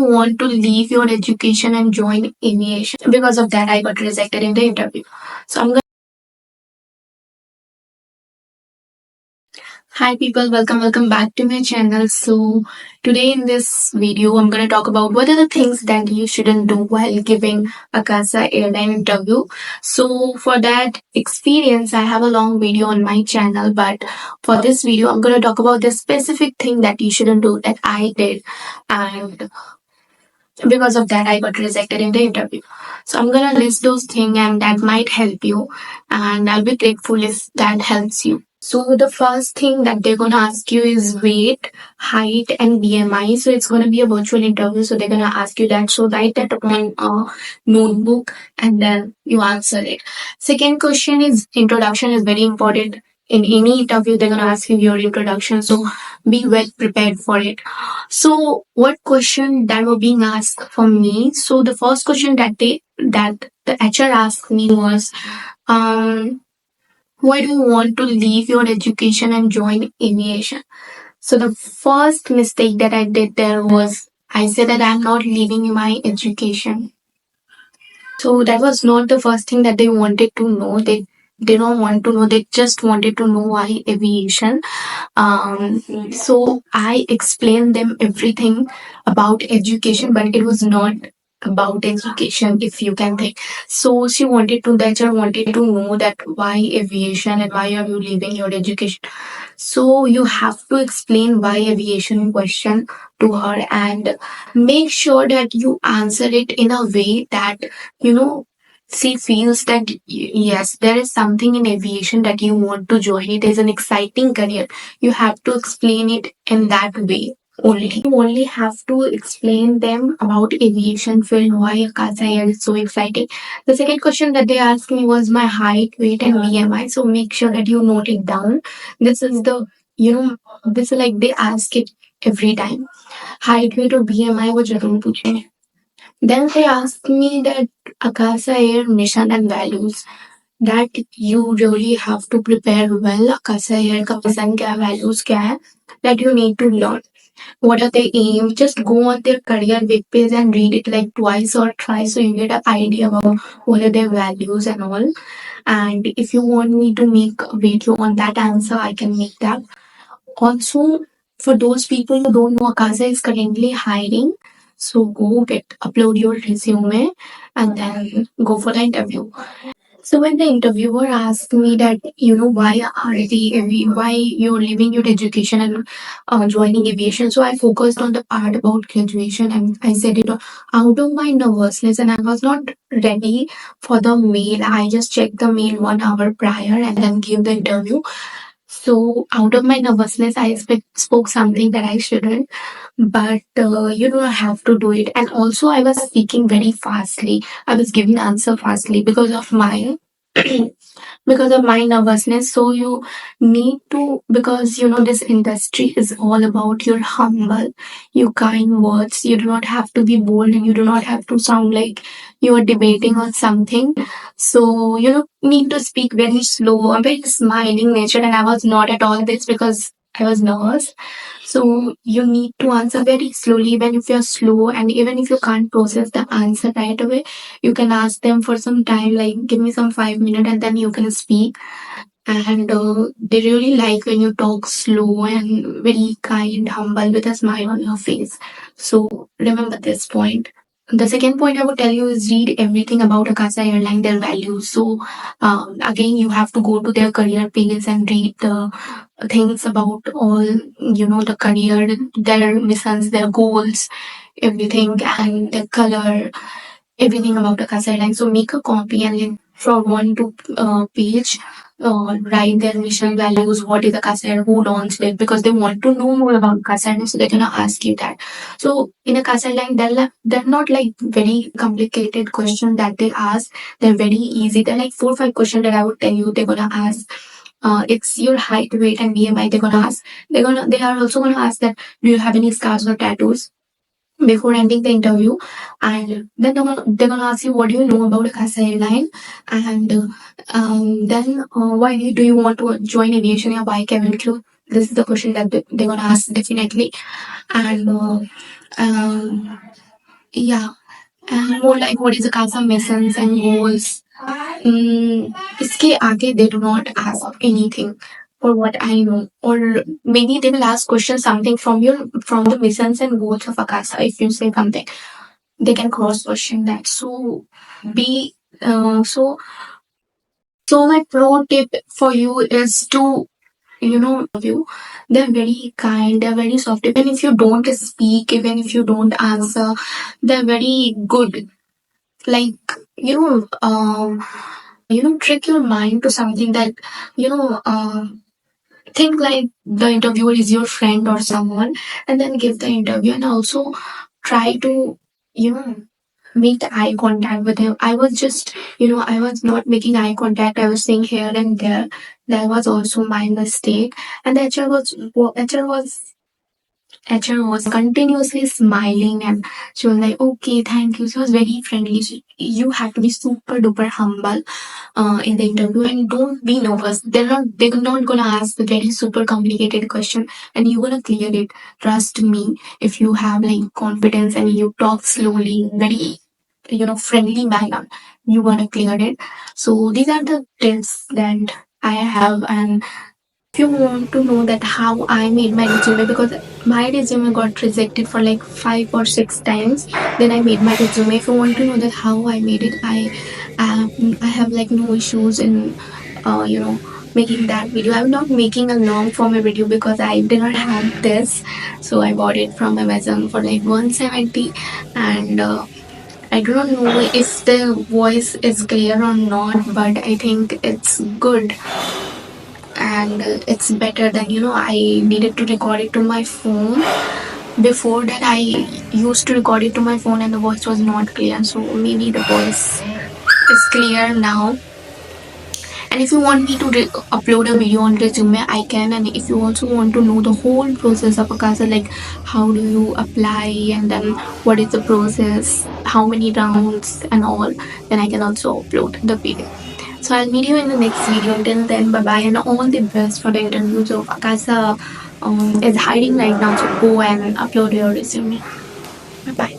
Want to leave your education and join aviation. Because of that, I got rejected in the interview. So I'm going. Hi people, welcome back to my channel. So today in this video, I'm gonna talk about what are the things that you shouldn't do while giving Akasa Airline interview. So for that experience, I have a long video on my channel, but for this video, I'm gonna talk about the specific thing that you shouldn't do that I did, and because of that, I got rejected in the interview. So I'm gonna list those things and that might help you, and I'll be grateful if that helps you. So the first thing that they're gonna ask you is weight, height, and BMI. So it's gonna be a virtual interview. So they're gonna ask you that. So write that on a notebook and then you answer it. Second question is introduction is very important. In any interview, they're gonna ask you your introduction. So be well prepared for it. So what question that were being asked from me? So the first question that the HR asked me was, why do you want to leave your education and join aviation? So the first mistake that I did there was I said that I'm not leaving my education. So that was not the first thing that they wanted to know. They don't want to know. They just wanted to know why aviation. So I explained them everything about education, but it was not about education, if you can think. So she wanted to, the HR wanted to know that why aviation and why are you leaving your education. So you have to explain why aviation question to her and make sure that you answer it in a way that, you know, she feels that yes, there is something in aviation that you want to join. It is an exciting career. You have to explain it in that way only. You only have to explain them about aviation field, why Akasa Air is so exciting. The second question that they asked me was my height, weight, and BMI. So make sure that you note it down. This is the, this is like they ask it every time. Height, weight, or BMI वो जरूर पूछेंगे. Then they asked me that Akasa Air mission and values, that you really have to prepare well. Akasa Air का mission क्या values क्या है, that you need to learn. What are they aim? Just go on their career web page and read it like twice or thrice so you get an idea about what are their values and all. And if you want me to make a video on that answer, I can make that. Also, for those people who don't know, Akasa is currently hiring. So go upload your resume and then go for the interview. So when the interviewer asked me that, why you're leaving your education and joining aviation, so I focused on the part about graduation and I said it out of my nervousness and I was not ready for the mail. I just checked the mail 1 hour prior and then gave the interview. So out of my nervousness, I spoke something that I shouldn't, but I have to do it. And also, I was speaking very fastly. I was giving answer fastly because of my because of my nervousness. So you need to, because this industry is all about your humble, your kind words. You do not have to be bold and you do not have to sound like you are debating on something. So need to speak very slow. I'm very smiling nature, and I was not at all this because I was nervous. So you need to answer very slowly, even if you're slow, and even if you can't process the answer right away, you can ask them for some time, like give me some 5 minutes, and then you can speak. And they really like when you talk slow and very kind, humble, with a smile on your face. So remember this point. The second point I would tell you is read everything about Akasa Airline, their values. So again, you have to go to their career page and read the things about all, the career, their missions, their goals, everything, and the color, everything about Akasa Airline. So make a copy and then from one to page, write their mission values, what is Akasa Air, who launched it, because they want to know more about Akasa Airline, so they're gonna ask you that. So in a Akasa Airline, they're not like very complicated questions that they ask. They're very easy. They're like 4 or 5 questions that I would tell you they're gonna ask. It's your height, weight, and BMI. They're gonna ask. They are also gonna ask that do you have any scars or tattoos before ending the interview, and then they're gonna ask you what do you know about Akasa Airline, and then why do you want to join aviation or why cabin crew. This is the question that they're gonna ask definitely, and Yeah, and more like what is the Akasa missions and goals. इसके आगे they do not ask anything for what I know, or maybe they will ask question something from the missions and goals of Akasa. If you say something, they can cross question that. So be so so my pro tip for you is to you. They're very kind, they're very soft. Even if you don't speak, even if you don't answer, they're very good. Like you know, trick your mind to something that you know. Think like the interviewer is your friend or someone, and then give the interview, and also try to you know make the eye contact with him. I was just, I was not making eye contact. I was saying here and there. That was also my mistake. And the HR was continuously smiling, and she was like, okay, thank you. She was very friendly. You have to be super duper humble in the interview, and don't be nervous. They're not gonna ask the very super complicated question, and you're gonna clear it. Trust me. If you have like confidence and you talk slowly, very friendly manner, you gonna clear it. So these are the tips that I have. And if you want to know that how I made my resume, because my resume got rejected for like 5 or 6 times, then I made my resume. If you want to know that how I made it, I have like no issues in making that video. I'm not making a long form video because I did not have this, so I bought it from Amazon for like 170. And I do not know if the voice is clear or not, but I think it's good, and it's better than I needed to record it to my phone. Before that, I used to record it to my phone and the voice was not clear, so maybe the voice is clear now. And if you want me to upload a video on resume, I can. And if you also want to know the whole process of Akasa, like how do you apply, and then what is the process, how many rounds and all, then I can also upload the video. So I'll meet you in the next video. Until then, bye bye, and all the best for the interviews of Akasa is hiding right now. So go and upload your resume. Bye bye.